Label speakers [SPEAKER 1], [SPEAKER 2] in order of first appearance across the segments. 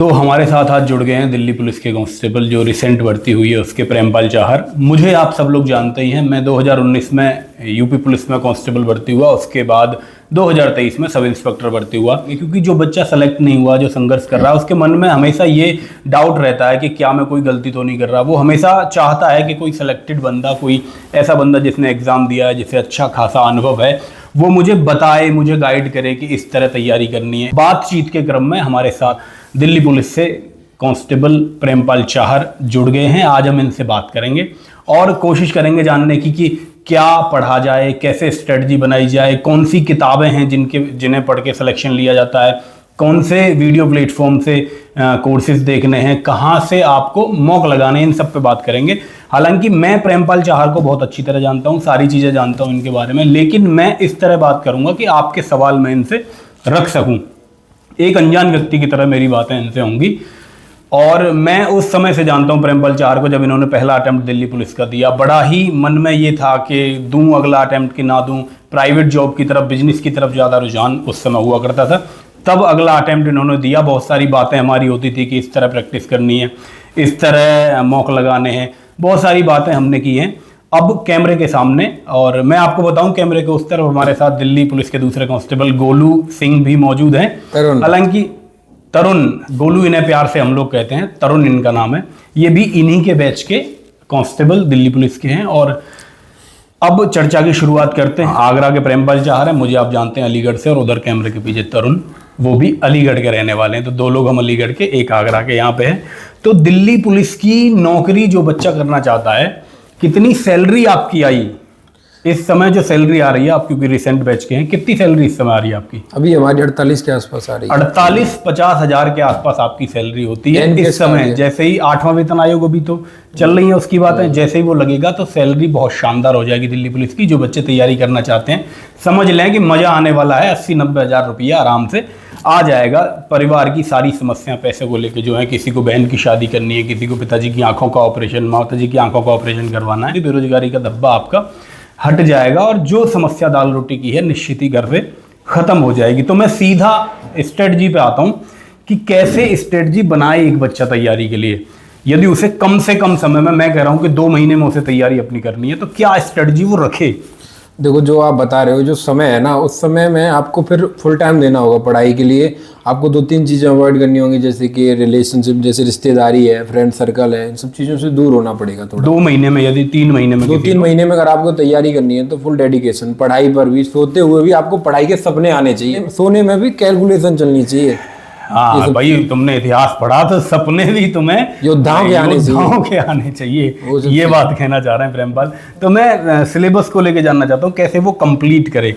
[SPEAKER 1] तो हमारे साथ आज जुड़ गए हैं दिल्ली पुलिस के कांस्टेबल जो रिसेंट भर्ती हुई है उसके प्रेमपाल चाहर। मुझे आप सब लोग जानते ही हैं, मैं 2019 में यूपी पुलिस में कांस्टेबल भर्ती हुआ, उसके बाद 2023 में सब इंस्पेक्टर भर्ती हुआ। क्योंकि जो बच्चा सेलेक्ट नहीं हुआ, जो संघर्ष कर रहा है, उसके मन में हमेशा ये डाउट रहता है कि क्या मैं कोई गलती तो नहीं कर रहा। वो हमेशा चाहता है कि कोई सेलेक्टेड बंदा, कोई ऐसा बंदा जिसने एग्ज़ाम दिया है, जिसे अच्छा खासा अनुभव है, वो मुझे बताए, मुझे गाइड करे कि इस तरह तैयारी करनी है। बातचीत के क्रम में हमारे साथ दिल्ली पुलिस से कांस्टेबल प्रेमपाल चाहर जुड़ गए हैं। आज हम इनसे बात करेंगे और कोशिश करेंगे जानने की कि क्या पढ़ा जाए, कैसे स्ट्रेटजी बनाई जाए, कौन सी किताबें हैं जिन्हें पढ़ के सिलेक्शन लिया जाता है, कौन से वीडियो प्लेटफॉर्म से कोर्सेज देखने हैं, कहाँ से आपको मॉक लगाने हैं, इन सब पे बात करेंगे। हालांकि मैं प्रेमपाल चाहर को बहुत अच्छी तरह जानता हूँ, सारी चीज़ें जानता हूँ इनके बारे में, लेकिन मैं इस तरह बात करूँगा कि आपके सवाल मैं इनसे रख सकूँ। एक अनजान व्यक्ति की तरह मेरी बातें इनसे होंगी। और मैं उस समय से जानता हूं प्रेमपाल चाहर को, जब इन्होंने पहला अटेम्प्ट दिल्ली पुलिस का दिया। बड़ा ही मन में ये था कि दूं अगला अटेम्प्ट कि ना दूं। प्राइवेट जॉब की तरफ, बिजनेस की तरफ ज़्यादा रुझान उस समय हुआ करता था। तब अगला अटेम्प्ट इन्होंने दिया। बहुत सारी बातें हमारी होती थी कि इस तरह प्रैक्टिस करनी है, इस तरह मॉक लगाने हैं, बहुत सारी बातें हमने की हैं। अब कैमरे के सामने, और मैं आपको बताऊं कैमरे के उस तरफ हमारे साथ दिल्ली पुलिस के दूसरे कांस्टेबल गोलू सिंह भी मौजूद हैं। हालांकि तरुण, गोलू इन्हें प्यार से हम लोग कहते हैं, तरुण इनका नाम है। ये भी इन्हीं के बैच के कांस्टेबल दिल्ली पुलिस के हैं। और अब चर्चा की शुरुआत करते हैं। आगरा के प्रेमपाल चाहर हैं, मुझे आप जानते हैं अलीगढ़ से, और उधर कैमरे के पीछे तरुण, वो भी अलीगढ़ के रहने वाले हैं। तो दो लोग हम अलीगढ़ के, एक आगरा के यहाँ पे है। तो दिल्ली पुलिस की नौकरी जो बच्चा करना चाहता है, कितनी सैलरी आपकी आई इस समय, जो सैलरी आ रही है आप क्योंकि रिसेंट बैच के हैं, कितनी सैलरी इस समय आ रही है आपकी?
[SPEAKER 2] अभी हमारी 48 के आसपास आ रही है।
[SPEAKER 1] 48-50 हजार के आसपास आपकी सैलरी होती है इस समय। जैसे ही 8वां वेतन आयोग अभी तो चल रही है उसकी बात है, जैसे ही वो लगेगा तो सैलरी बहुत शानदार हो जाएगी दिल्ली पुलिस की। जो बच्चे तैयारी करना चाहते हैं समझ लें कि मजा आने वाला है। 80-90 हजार रुपया आराम से आ जाएगा। परिवार की सारी समस्या पैसे को लेकर जो है, किसी को बहन की शादी करनी है, किसी को पिताजी की आंखों का ऑपरेशन, माताजी की आंखों का ऑपरेशन करवाना है, बेरोजगारी का धब्बा आपका हट जाएगा और जो समस्या दाल रोटी की है निश्चित ही घर से खत्म हो जाएगी। तो मैं सीधा स्ट्रेटजी पे आता हूं कि कैसे स्ट्रेटजी बनाए एक बच्चा तैयारी के लिए। यदि उसे कम से कम समय में, मैं कह रहा हूं कि 2 महीने में उसे तैयारी अपनी करनी है, तो क्या स्ट्रेटजी वो रखे?
[SPEAKER 2] देखो, जो आप बता रहे हो, जो समय है ना, उस समय में आपको फिर फुल टाइम देना होगा पढ़ाई के लिए। आपको 2-3 चीज़ें अवॉइड करनी होंगी, जैसे कि रिलेशनशिप, जैसे रिश्तेदारी है, फ्रेंड सर्कल है, इन सब चीज़ों से दूर होना पड़ेगा थोड़ा।
[SPEAKER 1] 2 महीने में, यदि 3 महीने में,
[SPEAKER 2] 2-3 महीने में अगर आपको तैयारी करनी है तो फुल डेडिकेशन, पढ़ाई पर भी, सोते हुए भी आपको पढ़ाई के सपने आने चाहिए, सोने में भी कैलकुलेशन चलनी चाहिए।
[SPEAKER 1] हाँ भाई, तुमने इतिहास पढ़ा तो सपने भी तुम्हें
[SPEAKER 2] योद्धाओं के
[SPEAKER 1] आने चाहिए। ये बात कहना चाह रहे हैं प्रेमपाल। तो मैं सिलेबस को लेके जानना चाहता हूँ, कैसे वो कंप्लीट करे,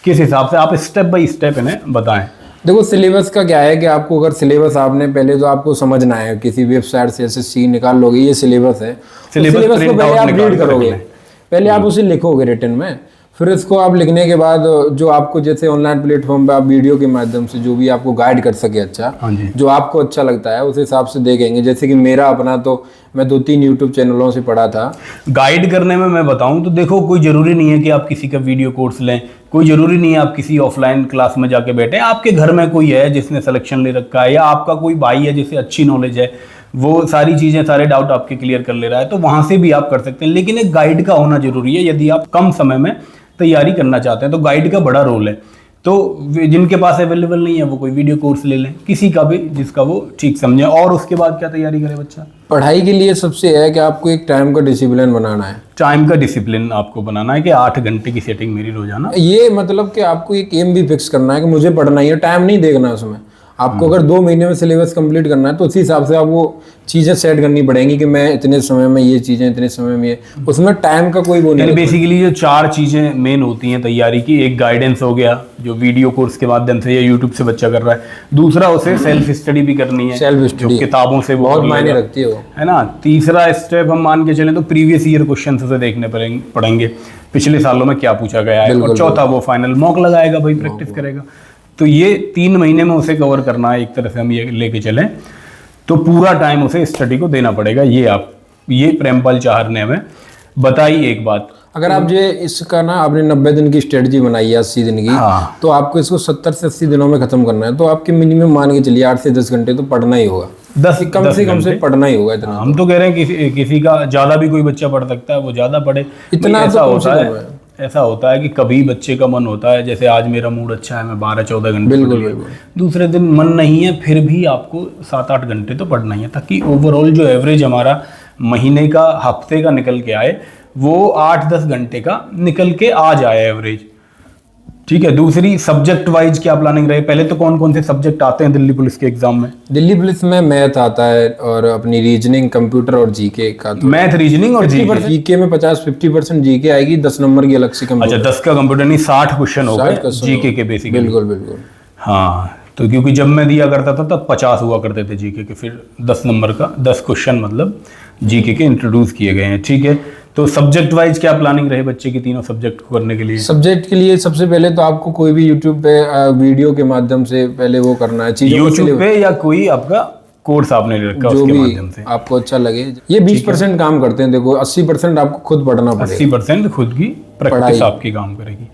[SPEAKER 1] किस हिसाब से? आप स्टेप बाय स्टेप इन्हें बताएं।
[SPEAKER 2] देखो, सिलेबस का क्या है कि आपको अगर सिलेबस आपने पहले तो आपको समझना है, किसी वेबसाइट से एसएससी निकाल लोगे, ये सिलेबस है। सिलेबस को पहले आप रीड करोगे, पहले आप उसे लिखोगे रिटन में, फिर इसको आप लिखने के बाद जो आपको, जैसे ऑनलाइन प्लेटफॉर्म पे आप वीडियो के माध्यम से जो भी आपको गाइड कर सके, अच्छा जो आपको अच्छा लगता है उस हिसाब से देखेंगे। जैसे कि मेरा अपना, तो मैं 2-3 यूट्यूब चैनलों से पढ़ा था।
[SPEAKER 1] गाइड करने में मैं बताऊं तो देखो, कोई ज़रूरी नहीं है कि आप किसी का वीडियो कोर्स लें, कोई ज़रूरी नहीं है आप किसी ऑफलाइन क्लास में जाके बैठे। आपके घर में कोई है जिसने सिलेक्शन ले रखा है, या आपका कोई भाई है जिसे अच्छी नॉलेज है, वो सारी चीज़ें, सारे डाउट आपके क्लियर कर ले रहा है, तो वहाँ से भी आप कर सकते हैं। लेकिन एक गाइड का होना जरूरी है। यदि आप कम समय में तैयारी करना चाहते हैं तो गाइड का बड़ा रोल है। तो जिनके पास अवेलेबल नहीं है वो कोई वीडियो कोर्स ले लें, किसी का भी जिसका वो ठीक समझे। और उसके बाद क्या तैयारी करे बच्चा?
[SPEAKER 2] पढ़ाई के लिए सबसे है कि आपको एक टाइम का डिसिप्लिन बनाना है।
[SPEAKER 1] टाइम का डिसिप्लिन आपको बनाना है कि 8 घंटे की सेटिंग मेरी रोजाना।
[SPEAKER 2] ये मतलब कि आपको एक एम भी फिक्स करना है कि मुझे पढ़ना ही है, टाइम नहीं देखना उसमें। आपको अगर 2 महीने में सिलेबस कंप्लीट करना है तो उसी हिसाब से आपको चीज़ें सेट करनी पड़ेंगी कि मैं इतने समय में ये चीज़ें, इतने समय में ये, उसमें टाइम का कोई वो नहीं है।
[SPEAKER 1] बेसिकली जो 4 चीज़ें मेन होती हैं तैयारी की, एक गाइडेंस हो गया जो वीडियो कोर्स के माध्यम से या यूट्यूब से बच्चा कर रहा है। दूसरा, उसे सेल्फ स्टडी भी करनी है,
[SPEAKER 2] सेल्फ स्टडी
[SPEAKER 1] किताबों से
[SPEAKER 2] बहुत मायने रखती है
[SPEAKER 1] ना। तीसरा स्टेप हम मान के चलें तो प्रीवियस ईयर क्वेश्चन उसे देखने पड़ेंगे, पिछले सालों में क्या पूछा गया है। और चौथा, वो फाइनल मॉक लगाएगा भाई, प्रैक्टिस करेगा। तो ये 3 महीने में उसे कवर करना है, एक तरह से हम ये लेके चलें तो पूरा टाइम उसे स्टडी को देना पड़ेगा। ये प्रेमपाल चाहर ने हमें बताइए एक बात,
[SPEAKER 2] अगर आप ये इसका ना आपने 90 दिन की स्ट्रेटजी बनाई है 80 दिन की,
[SPEAKER 1] हाँ,
[SPEAKER 2] तो आपको इसको 70 से 80 दिनों में खत्म करना है, तो आपके मिनिमम मान के चलिए 8 से 10 घंटे तो पढ़ना ही होगा।
[SPEAKER 1] 10
[SPEAKER 2] कम से पढ़ना ही होगा इतना।
[SPEAKER 1] हम तो कह रहे हैं किसी का ज्यादा भी कोई बच्चा पढ़ सकता है, वो ज्यादा पढ़े।
[SPEAKER 2] इतना
[SPEAKER 1] ऐसा
[SPEAKER 2] तो
[SPEAKER 1] होता है, ऐसा होता है कि कभी बच्चे का मन होता है, जैसे आज मेरा मूड अच्छा है, मैं 12-14 घंटे पढ़ लिया, दूसरे दिन मन नहीं है, फिर भी आपको 7-8 घंटे तो पढ़ना ही है, ताकि ओवरऑल जो एवरेज हमारा महीने का, हफ्ते का निकल के आए, वो 8-10 घंटे का निकल के आ जाए एवरेज। ठीक है। दूसरी, सब्जेक्ट वाइज क्या प्लानिंग रहे? पहले तो कौन कौन से सब्जेक्ट आते हैं दिल्ली पुलिस के एग्जाम में?
[SPEAKER 2] दिल्ली पुलिस में मैथ आता है और अपनी रीजनिंग, कंप्यूटर और जीके का। तो
[SPEAKER 1] मैथ, रीजनिंग और
[SPEAKER 2] जीके में 50% जीके आएगी, 10 नंबर की अलग से कंप्यूटर।
[SPEAKER 1] अच्छा, 10 का कंप्यूटर नहीं, 60 क्वेश्चन हो गए जीके के बेसिक।
[SPEAKER 2] बिल्कुल बिल्कुल।
[SPEAKER 1] हाँ, तो क्योंकि जब मैं दिया करता था तब 50 हुआ करते थे जीके के, फिर 10 नंबर का 10 क्वेश्चन मतलब जीके के इंट्रोड्यूस किए गए हैं। ठीक है। तो सब्जेक्ट वाइज क्या प्लानिंग रहे बच्चे की तीनों सब्जेक्ट को करने के लिए?
[SPEAKER 2] सब्जेक्ट के लिए सबसे पहले तो आपको कोई भी यूट्यूब पे वीडियो के माध्यम से पहले वो करना है,
[SPEAKER 1] यूट्यूब पे या कोई आपका कोर्स आपने ले रखा, उसके माध्यम से
[SPEAKER 2] आपको अच्छा लगे। ये 20% काम करते हैं, देखो 80% आपको खुद पढ़ना पड़ेगा।
[SPEAKER 1] 80% खुद की प्रैक्टिस आपकी काम करेगी।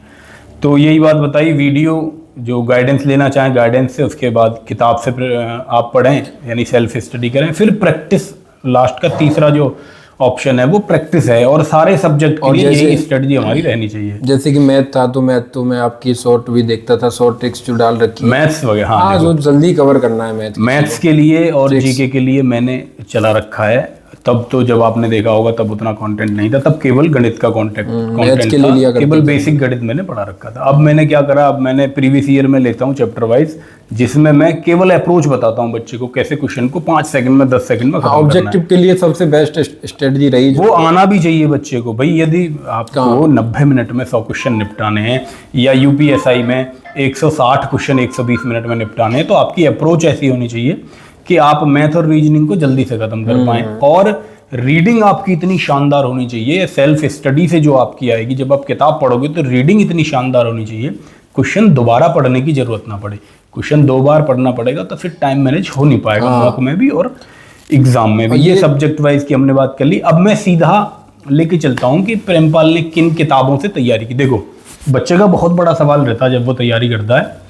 [SPEAKER 1] तो यही बात बताइए, वीडियो जो गाइडेंस लेना चाहें गाइडेंस से, उसके बाद किताब से आप पढ़ें, यानी सेल्फ स्टडी करें, फिर प्रैक्टिस लास्ट का तीसरा जो ऑप्शन है वो प्रैक्टिस है। और सारे सब्जेक्ट के लिए यही स्ट्रेटजी हमारी रहनी चाहिए।
[SPEAKER 2] जैसे कि मैथ था तो मैथ तो मैं आपकी शॉर्ट भी देखता था, शॉर्ट ट्रिक्स जो डाल रखी है
[SPEAKER 1] मैथ्स वगैरह।
[SPEAKER 2] हाँ, जो जल्दी कवर करना है
[SPEAKER 1] मैथ्स के लिए और जीके के लिए मैंने चला रखा है। तब तो जब आपने देखा होगा तब उतना कंटेंट नहीं था, तब केवल गणित का कंटेंट था, केवल बेसिक गणित मैंने पढ़ा रखा था। अब मैंने क्या करा, अब मैंने प्रीवियस ईयर में लेता हूँ चैप्टर वाइज, जिसमें मैं केवल अप्रोच बताता हूँ बच्चे को, कैसे क्वेश्चन को 5 सेकंड में 10 सेकंड में खत्म करना है।
[SPEAKER 2] ऑब्जेक्टिव के लिए सबसे बेस्ट स्ट्रेटजी रही,
[SPEAKER 1] वो आना भी चाहिए बच्चे को। भाई यदि आपको 90 मिनट में 100 क्वेश्चन निपटाने हैं, या यूपीएसआई में 160 क्वेश्चन 120 मिनट में निपटाने हैं, तो आपकी अप्रोच ऐसी होनी चाहिए कि आप मैथ और रीजनिंग को जल्दी से खत्म कर पाएं। और रीडिंग आपकी इतनी शानदार होनी चाहिए, सेल्फ स्टडी से जो आपकी आएगी, जब आप किताब पढ़ोगे तो रीडिंग इतनी शानदार होनी चाहिए, क्वेश्चन दोबारा पढ़ने की जरूरत ना पड़े। क्वेश्चन 2 बार पढ़ना पड़ेगा तो फिर टाइम मैनेज हो नहीं पाएगा मॉक में भी और एग्जाम में भी। ये सब्जेक्ट वाइज की हमने बात कर ली। अब मैं सीधा लेके चलता हूँ कि प्रेमपाल ने किन किताबों से तैयारी की। देखो, बच्चे का बहुत बड़ा सवाल रहता है जब वो तैयारी करता है,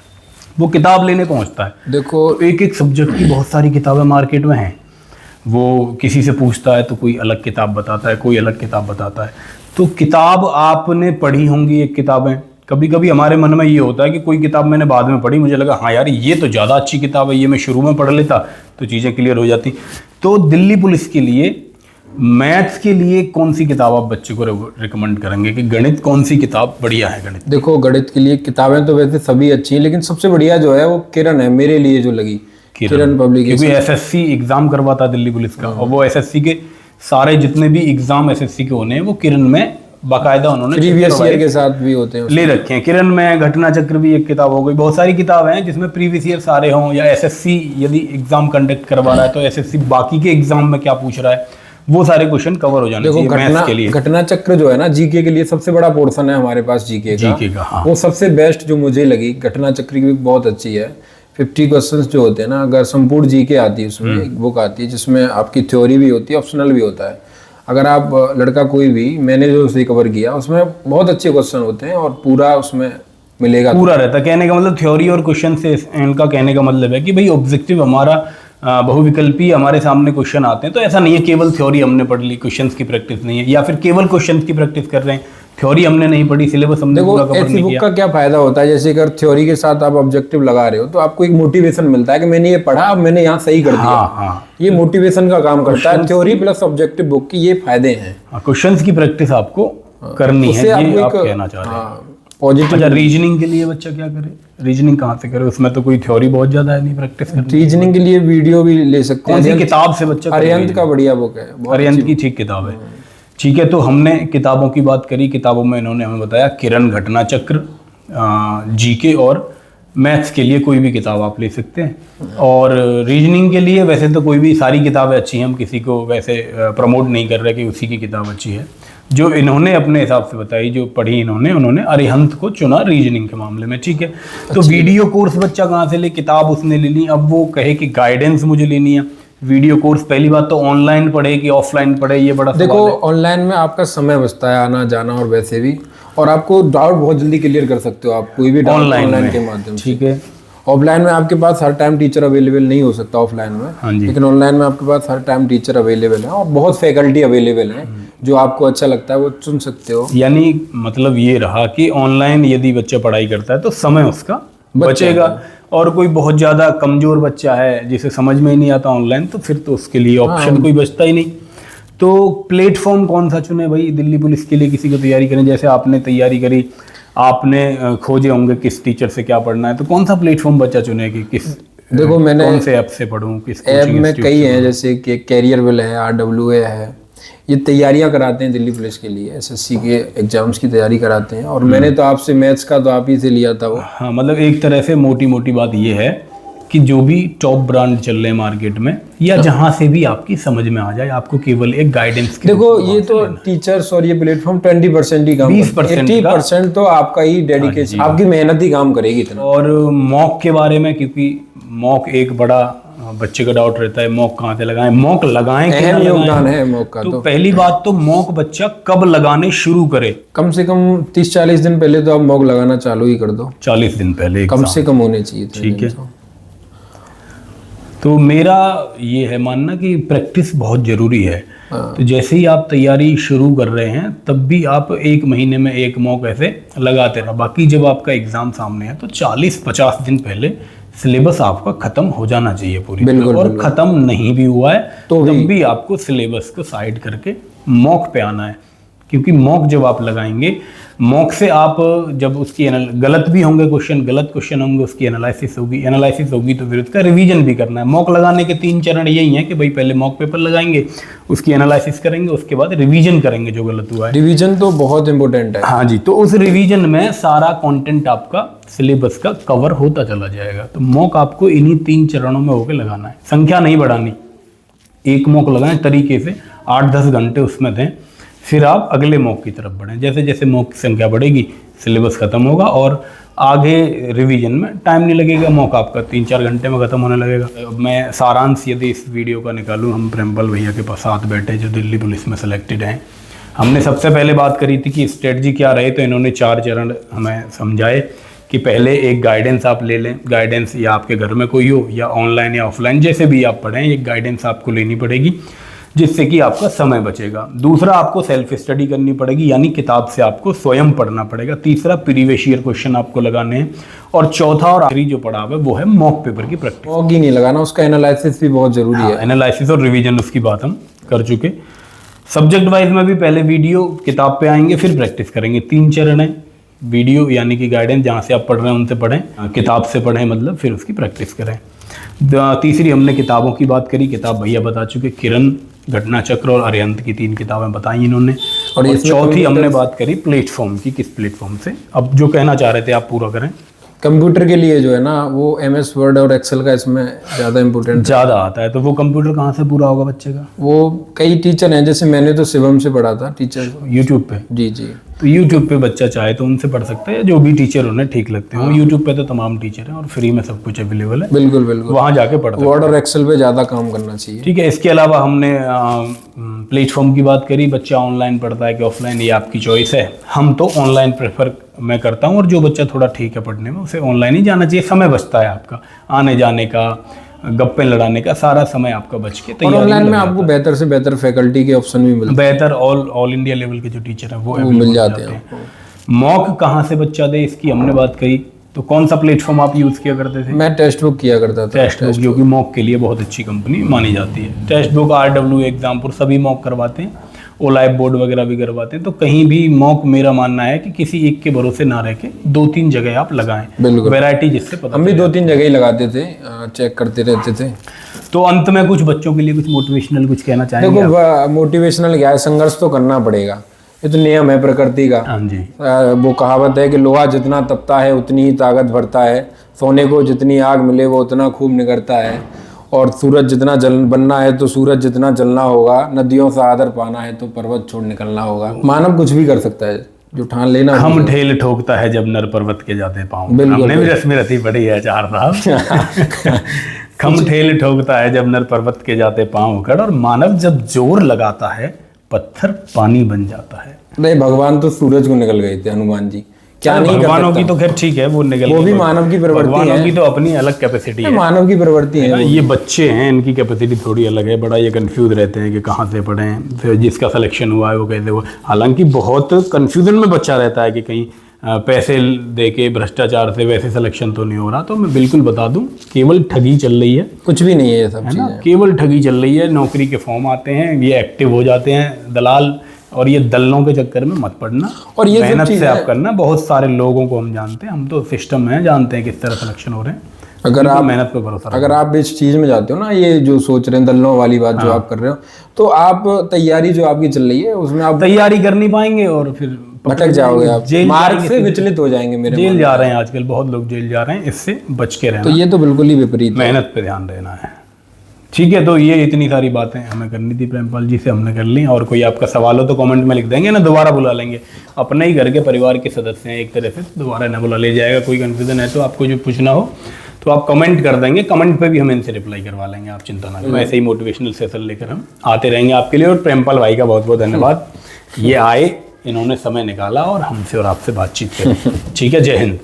[SPEAKER 1] वो किताब लेने पहुंचता है। देखो, एक एक सब्जेक्ट की बहुत सारी किताबें मार्केट में हैं, वो किसी से पूछता है तो कोई अलग किताब बताता है, कोई अलग किताब बताता है। तो किताब आपने पढ़ी होंगी एक किताबें, कभी कभी हमारे मन में ये होता है कि कोई किताब मैंने बाद में पढ़ी, मुझे लगा हाँ यार ये तो ज़्यादा अच्छी किताब है, ये मैं शुरू में पढ़ लेता तो चीज़ें क्लियर हो जाती। तो दिल्ली पुलिस के लिए मैथ्स के लिए कौन सी किताब आप बच्चे को रिकमेंड करेंगे कि गणित कौन सी किताब बढ़िया है? गणित,
[SPEAKER 2] देखो गणित के लिए किताबें तो वैसे सभी अच्छी हैं, लेकिन सबसे बढ़िया जो है वो किरण है मेरे लिए जो लगी, किरण पब्लिकेशन।
[SPEAKER 1] क्योंकि एसएससी एग्जाम करवाता दिल्ली पुलिस का, और वो एसएससी के सारे जितने भी एग्जाम एसएससी के होने हैं वो किरण में बाकायदा उन्होंने
[SPEAKER 2] प्रीवियस ईयर के साथ भी होते हैं
[SPEAKER 1] ले रखे हैं। किरण में घटना चक्र भी एक किताब हो गई, बहुत सारी किताबें हैं जिसमें प्रीवियस ईयर सारे हों, या एसएससी यदि एग्जाम कंडक्ट करवा रहा है तो एसएससी बाकी के एग्जाम में क्या पूछ रहा है वो सारे क्वेश्चन कवर हो जाने चाहिए मैथ्स के लिए।
[SPEAKER 2] घटना चक्र जो है ना जीके के लिए सबसे बड़ा पोर्शन है हमारे पास जीके का।
[SPEAKER 1] हाँ।
[SPEAKER 2] वो सबसे बेस्ट जो मुझे लगी घटना चक्र की बहुत अच्छी है। 50 क्वेश्चंस जो होते हैं ना, अगर संपूर्ण जीके आती है उसमें एक बुक आती है जिसमें आपकी थ्योरी भी होती है, ऑप्शनल भी होता है। अगर आप लड़का कोई भी, मैंने जो उसे कवर किया उसमें बहुत अच्छे क्वेश्चन होते हैं और पूरा उसमें मिलेगा,
[SPEAKER 1] पूरा रहता है। कहने का मतलब थ्योरी और क्वेश्चन से इनका कहने का मतलब है कि भाई ऑब्जेक्टिव हमारा बहुविकल्पी हमारे सामने क्वेश्चन आते हैं, तो ऐसा नहीं है केवल थ्योरी हमने पढ़ ली क्वेश्चंस की प्रैक्टिस नहीं है, या फिर केवल क्वेश्चंस की प्रैक्टिस कर रहे हैं, थ्योरी हमने नहीं पढ़ी, सिलेबस हमने पूरा कवर नहीं किया।
[SPEAKER 2] बुक का क्या फायदा होता है, जैसे अगर थ्योरी के साथ आप ऑब्जेक्टिव लगा रहे हो तो आपको एक मोटिवेशन मिलता है कि मैंने ये पढ़ा, अब मैंने यहाँ सही कर दिया। ये मोटिवेशन का काम करता है थ्योरी प्लस ऑब्जेक्टिव बुक की, ये फायदे हैं।
[SPEAKER 1] क्वेश्चंस की प्रैक्टिस आपको करनी है, ये आप कहना चाह रहे हैं।
[SPEAKER 2] पॉजिटिव।
[SPEAKER 1] अच्छा, रीजनिंग के लिए बच्चा क्या करे? रीजनिंग कहाँ से करे? उसमें तो कोई थ्योरी बहुत ज्यादा है नहीं प्रैक्टिस करने।
[SPEAKER 2] रीजनिंग के लिए वीडियो भी ले सकते हैं।
[SPEAKER 1] कौन सी किताब से बच्चा?
[SPEAKER 2] अरिहंत का बढ़िया बुक है,
[SPEAKER 1] अरिहंत की ठीक किताब है। ठीक है, तो हमने किताबों की बात करी। किताबों में इन्होंने हमें बताया किरण, घटना चक्र, जीके और मैथ्स के लिए कोई भी किताब आप ले सकते हैं। और रीजनिंग के लिए वैसे तो कोई भी, सारी किताबें अच्छी हैं, हम किसी को वैसे प्रमोट नहीं कर रहे कि उसी की किताब अच्छी है। जो इन्होंने अपने हिसाब से बताई, जो पढ़ी उन्होंने अरिहंत को चुना रीजनिंग के मामले में। ठीक है, तो वीडियो कोर्स बच्चा कहाँ से ले? किताब उसने ले ली, अब वो कहे कि गाइडेंस मुझे लेनी है, वीडियो कोर्स पहली बात तो ऑनलाइन पढ़े कि ऑफलाइन पढ़े, ये बड़ा
[SPEAKER 2] देखो ऑनलाइन में आपका समय बचता है आना जाना और वैसे भी, और आपको डाउट बहुत जल्दी क्लियर कर सकते हो आप कोई भी डाउट ऑनलाइन के माध्यम से।
[SPEAKER 1] ठीक है।
[SPEAKER 2] ऑफलाइन में आपके पास हर टाइम टीचर अवेलेबल नहीं हो सकता ऑफलाइन में,
[SPEAKER 1] हाँ जी।
[SPEAKER 2] लेकिन ऑनलाइन में आपके पास हर टाइम टीचर अवेलेबल है और बहुत फैकल्टी अवेलेबल है, जो आपको अच्छा लगता है वो चुन सकते हो।
[SPEAKER 1] यानी मतलब ये रहा कि ऑनलाइन यदि बच्चा पढ़ाई करता है तो समय उसका बचेगा, और कोई बहुत ज़्यादा कमज़ोर बच्चा है जिसे समझ में ही नहीं आता ऑनलाइन, तो फिर तो उसके लिए ऑप्शन कोई बचता ही नहीं। तो प्लेटफॉर्म कौन सा चुने भाई दिल्ली पुलिस के लिए, किसी को तैयारी करें, जैसे आपने तैयारी करी, आपने खोजे होंगे किस टीचर से क्या पढ़ना है, तो कौन सा प्लेटफॉर्म बच्चा चुने कि किस,
[SPEAKER 2] देखो मैंने
[SPEAKER 1] कौन से ऐप से पढ़ूं, किस
[SPEAKER 2] ऐप में कई हैं, जैसे कि कैरियरवेल है, RWA है, ये तैयारियां कराते हैं दिल्ली पुलिस के लिए, SSC के एग्जाम्स की तैयारी कराते हैं। और मैंने तो आपसे मैथ्स का तो आप ही से लिया था वो।
[SPEAKER 1] हाँ, मतलब एक तरह से मोटी मोटी बात ये है कि जो भी टॉप ब्रांड चल रहे हैं मार्केट में, या जहां से भी आपकी समझ में आ जाए, आपको केवल एक गाइडेंस के
[SPEAKER 2] देखो ये तो टीचर्स और ये प्लेटफॉर्म 20% ही काम, 80% तो आपका ही डेडिकेशन, आपकी मेहनत ही काम करेगी इतना।
[SPEAKER 1] और मॉक के बारे में, क्योंकि मॉक एक बड़ा बच्चे का डाउट रहता है, मॉक कहाँ से लगाएं, मॉक लगाएं,
[SPEAKER 2] अहम योगदान है मॉक का।
[SPEAKER 1] तो पहली बात तो मॉक बच्चा कब लगाने शुरू करे,
[SPEAKER 2] कम से कम 30-40 दिन पहले तो आप मॉक लगाना चालू ही कर दो।
[SPEAKER 1] 40 दिन पहले
[SPEAKER 2] कम से कम होने चाहिए।
[SPEAKER 1] ठीक है। तो मेरा ये है मानना कि प्रैक्टिस बहुत ज़रूरी है। तो जैसे ही आप तैयारी शुरू कर रहे हैं तब भी आप 1 महीने में 1 मॉक ऐसे लगाते रहो। बाकी जब आपका एग्ज़ाम सामने है तो 40-50 दिन पहले सिलेबस आपका ख़त्म हो जाना चाहिए पूरी तरह, और ख़त्म नहीं भी हुआ है तो तब भी आपको सिलेबस को साइड करके मॉक पे आना है। क्योंकि मॉक जब आप लगाएंगे, मॉक से आप जब उसकी गलत भी होंगे क्वेश्चन, गलत क्वेश्चन होंगे, उसकी एनालिसिस होगी तो फिर उसका रिवीजन भी करना है। मॉक लगाने के 3 चरण यही हैं कि भाई पहले मॉक पेपर लगाएंगे, उसकी एनालिसिस करेंगे, उसके बाद रिवीजन करेंगे जो गलत हुआ है।
[SPEAKER 2] रिवीजन तो बहुत इंपॉर्टेंट है।
[SPEAKER 1] हाँ जी। तो उस रिवीजन में सारा कंटेंट आपका सिलेबस का कवर होता चला जाएगा। तो मॉक आपको इन्हीं 3 चरणों में होकर लगाना है, संख्या नहीं बढ़ानी। 1 मॉक लगाएं तरीके से, 8-10 घंटे उसमें दें, फिर आप अगले मॉक की तरफ बढ़ें। जैसे जैसे मॉक की संख्या बढ़ेगी सिलेबस ख़त्म होगा और आगे रिवीजन में टाइम नहीं लगेगा, मॉक आपका 3-4 घंटे में ख़त्म होने लगेगा। मैं सारांश यदि इस वीडियो का निकालूँ, हम प्रेमपाल भैया के पास साथ बैठे जो दिल्ली पुलिस में सेलेक्टेड हैं, हमने सबसे पहले बात करी थी कि स्ट्रेटजी क्या रहे, तो इन्होंने 4 चरण हमें समझाए कि पहले एक गाइडेंस आप ले लें। गाइडेंस या आपके घर में कोई हो या ऑनलाइन या ऑफलाइन जैसे भी आप पढ़ें, एक गाइडेंस आपको लेनी पड़ेगी जिससे कि आपका समय बचेगा। दूसरा, आपको सेल्फ स्टडी करनी पड़ेगी, यानी किताब से आपको स्वयं पढ़ना पड़ेगा। तीसरा, प्रीवियस ईयर क्वेश्चन आपको लगाने हैं। और चौथा और आखिरी जो पड़ाव है वो है मॉक पेपर की प्रैक्टिस।
[SPEAKER 2] मॉक ही नहीं लगाना, उसका एनालिसिस भी बहुत जरूरी है।
[SPEAKER 1] एनालिसिस और रिवीजन उसकी बात हम कर चुके। सब्जेक्ट वाइज में भी पहले वीडियो किताब पे आएंगे, फिर प्रैक्टिस करेंगे। 3 चरण है, वीडियो यानी कि गाइडेंस जहाँ से आप पढ़ रहे हैं उनसे पढ़ें, किताब से पढ़ें मतलब, फिर उसकी प्रैक्टिस करें। तीसरी हमने किताबों की बात करी, किताब भैया बता चुके, किरण, घटना चक्र और अरिहंत की 3 किताबें बताई इन्होंने। और चौथी हमने बात करी प्लेटफॉर्म की, किस प्लेटफॉर्म से। अब जो कहना चाह रहे थे आप पूरा करें।
[SPEAKER 2] कंप्यूटर के लिए जो है ना वो MS वर्ड और एक्सेल का इसमें ज़्यादा इंपॉर्टेंट
[SPEAKER 1] ज़्यादा आता है, तो वो कंप्यूटर कहाँ से पूरा होगा बच्चे का?
[SPEAKER 2] वो कई टीचर हैं, जैसे मैंने तो शिवम से पढ़ा था टीचर,
[SPEAKER 1] यूट्यूब पे।
[SPEAKER 2] जी।
[SPEAKER 1] तो यूट्यूब पे बच्चा चाहे तो उनसे पढ़ सकता है, जो भी टीचर उन्हें ठीक लगते हैं। यूट्यूब पे तो तमाम टीचर हैं और फ्री में सब कुछ अवेलेबल है।
[SPEAKER 2] बिल्कुल
[SPEAKER 1] वहाँ जाके पढ़ सकते हैं।
[SPEAKER 2] वर्ड और एक्सेल पे ज़्यादा काम करना चाहिए।
[SPEAKER 1] ठीक है। इसके अलावा हमने प्लेटफॉर्म की बात करी, बच्चा ऑनलाइन पढ़ता है कि ऑफलाइन, ये आपकी चॉइस है। हम तो ऑनलाइन प्रेफर मैं करता हूँ, और जो बच्चा थोड़ा ठीक है पढ़ने में उसे ऑनलाइन ही जाना चाहिए। समय बचता है आपका आने जाने का, गप्पे लड़ाने का, सारा समय आपका बच के तैयारी।
[SPEAKER 2] ऑनलाइन में आपको बेहतर से बेहतर फैकल्टी के ऑप्शन भी मिलते हैं,
[SPEAKER 1] बेहतर ऑल इंडिया लेवल के जो टीचर हैं वो
[SPEAKER 2] मिल जाते हैं।
[SPEAKER 1] मॉक कहाँ से बच्चा दे, इसकी हमने बात करी। तो कौन सा प्लेटफॉर्म आप यूज़ किया करते थे?
[SPEAKER 2] मैं टेक्स्ट बुक किया करता था।
[SPEAKER 1] टेक्स्ट बुक, जो कि मॉक के लिए बहुत अच्छी कंपनी मानी जाती है। टेक्स्ट बुक, RWA, एग्जामपुर सभी मॉक करवाते हैं, ओलाइव बोर्ड वगैरह भी करवाते हैं। तो कहीं भी मॉक, मेरा मानना है कि किसी एक के भरोसे ना रह के 2-3 जगह आप लगाएं, वैरायटी जिससे पता।
[SPEAKER 2] हम भी 2-3 जगह ही लगाते थे, चेक करते रहते थे।
[SPEAKER 1] तो अंत में कुछ बच्चों के लिए कुछ मोटिवेशनल कुछ कहना चाहेंगे?
[SPEAKER 2] देखो मोटिवेशनल क्या है, संघर्ष तो करना पड़ेगा, ये तो नियम है प्रकृति का।
[SPEAKER 1] हाँ जी।
[SPEAKER 2] वो कहावत है कि लोहा जितना तपता है उतनी ही ताकत बढ़ता है, सोने को जितनी आग मिले वो उतना खूब निकलता है, और सूरज जितना बनना है तो सूरज जितना जलना होगा, नदियों से आदर पाना है तो पर्वत छोड़ निकलना होगा। मानव कुछ भी कर सकता है, जो ठान लेना।
[SPEAKER 1] हम ढेल ठोकता है जब नर पर्वत के जाते पाँव। हमने भी रस्म रथी पढ़ी है 4 साल। खम ठेल ठोकता है जब नर पर्वत के जाते पांव उखड़, और मानव जब जोर लगाता है पत्थर पानी बन जाता है।
[SPEAKER 2] नहीं, भगवान तो सूरज को निकल गए थे, हनुमान जी क्या नहीं कर
[SPEAKER 1] भगवानों की तो खैर ठीक है, वो निकल
[SPEAKER 2] वो भी मानव की प्रवृत्ति है,
[SPEAKER 1] भगवानों की तो अपनी अलग कैपेसिटी है,
[SPEAKER 2] मानव की प्रवृत्ति है।
[SPEAKER 1] ये बच्चे हैं, इनकी कैपेसिटी थोड़ी अलग है, बड़ा ये कंफ्यूज रहते हैं कि कहाँ से पढ़ें, फिर जिसका सिलेक्शन हुआ है वो कैसे हुआ। हालांकि बहुत कंफ्यूजन में बच्चा रहता है कि कहीं पैसे दे के भ्रष्टाचार से वैसे सिलेक्शन तो नहीं हो रहा। तो मैं बिल्कुल बता दूं, केवल ठगी चल रही है,
[SPEAKER 2] कुछ भी नहीं है ये सब
[SPEAKER 1] है ना,
[SPEAKER 2] चीजें।
[SPEAKER 1] केवल ठगी चल रही है। नौकरी के फॉर्म आते हैं, ये एक्टिव हो जाते हैं दलाल, और ये दल्लों के चक्कर में मत पड़ना,
[SPEAKER 2] और ये
[SPEAKER 1] मेहनत से आप करना। बहुत सारे लोगों को हम जानते हैं, हम तो सिस्टम में जानते हैं किस तरह सिलेक्शन हो रहे हैं।
[SPEAKER 2] अगर आप
[SPEAKER 1] मेहनत पे भरोसा
[SPEAKER 2] अगर आप इस चीज में जाते हो ना, ये जो सोच रहे हैं दलों वाली बात जो आप कर रहे हो, तो आप तैयारी जो आपकी चल रही है उसमें आप
[SPEAKER 1] तैयारी कर नहीं पाएंगे और फिर
[SPEAKER 2] भटक जाओगे, आप मार्ग से विचलित हो जाएंगे। मेरे
[SPEAKER 1] जेल जा रहे हैं आजकल, बहुत लोग जेल जा रहे हैं, इससे बच के रहना।
[SPEAKER 2] तो ये तो बिल्कुल ही विपरीत है,
[SPEAKER 1] मेहनत पे ध्यान देना है। ठीक है, तो ये इतनी सारी बातें हमें करनी थी प्रेमपाल जी से, हमने कर ली। और कोई आपका सवाल हो तो कमेंट में लिख देंगे ना, दोबारा बुला लेंगे। अपने ही घर के परिवार के सदस्य हैं एक तरह से, दोबारा ना बुला ले जाएगा। कोई कन्फ्यूजन है तो आपको जो पूछना हो तो आप कमेंट कर देंगे, कमेंट पे भी हम इनसे रिप्लाई करवा लेंगे, आप चिंता ना करें। ऐसे ही मोटिवेशनल सेशन लेकर हम आते रहेंगे आपके लिए। और प्रेमपाल भाई का बहुत बहुत धन्यवाद, ये आए, इन्होंने समय निकाला और हमसे और आपसे बातचीत करी। ठीक है, जय हिंद।